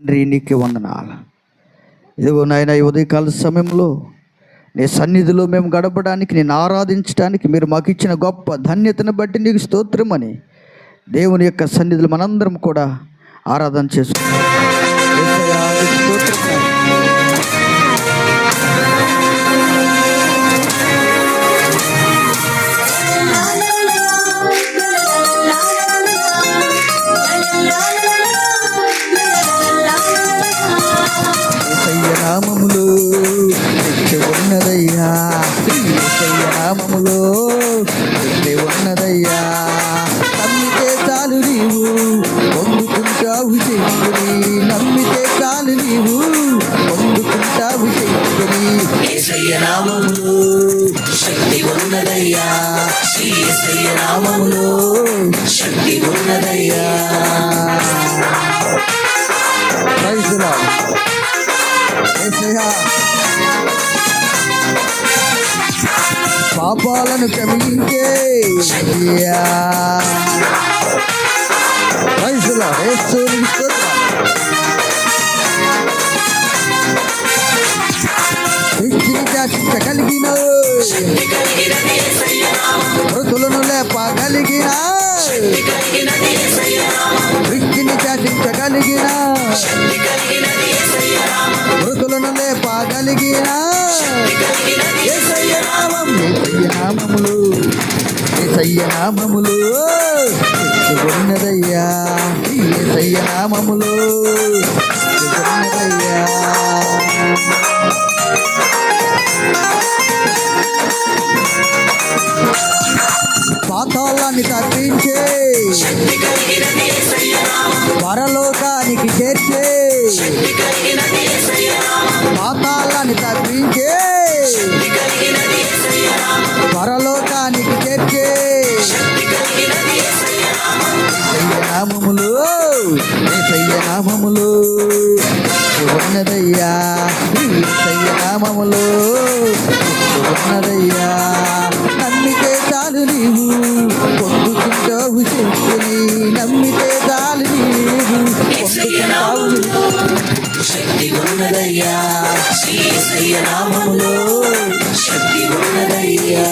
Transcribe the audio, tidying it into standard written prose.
తండ్రి నీకే వందనాలు. ఇదిగో నాయన, ఈ ఉదయకాల సమయంలో నీ సన్నిధిలో మేము గడపడానికి, నేను ఆరాధించడానికి మీరు మాకు ఇచ్చిన గొప్ప ధన్యతను బట్టి నీకు స్తోత్రమని దేవుని యొక్క సన్నిధిలో మనందరం కూడా ఆరాధన చేసుకుంటాం. నామములో శక్తి ఉన్నదయ్యా, నామములో శక్తి ఉన్నదయ్యా. నమ్మితే చాలు నీవు పొందుకుంటావు శక్తిని, నమ్మితే చాలు నీవు పొందుకుంటావు శక్తిని. యేసయ్య నామములో శక్తి ఉన్నదయ్యా, యేసయ్య నామములో శక్తి ఉన్నదయ్యా. పాపాలను క్షమించే కలిగిన మృతులను లేపగలిగిన, వృత్తిని చాటించగలిగిన, మృతులను లేపగలిగిన యేసయ్య నామములు, యేసయ్య నామములు శక్తి ఉన్నదయ్యా, యేసయ్య నామములు శక్తి ఉన్నదయ్యా. పాతాళాన్ని తప్పించే, పరలోకానికి చేర్చే, పాతాళాన్ని తప్పించే, పరలోకానికి చేర్చే నామములు, యేసయ్య నామములు ఉన్నదయ్యా, యేసయ్య నామములు ఉన్నదయ్యా. నమ్మితే చాలు నీవు పొందుకుంటావు శక్తిని, నమ్మితే చాలు నీవు పొందుకుంటావు శక్తి ఉన్నదయ్యా, యేసయ్య నామములో శక్తి ఉన్నదయ్యా.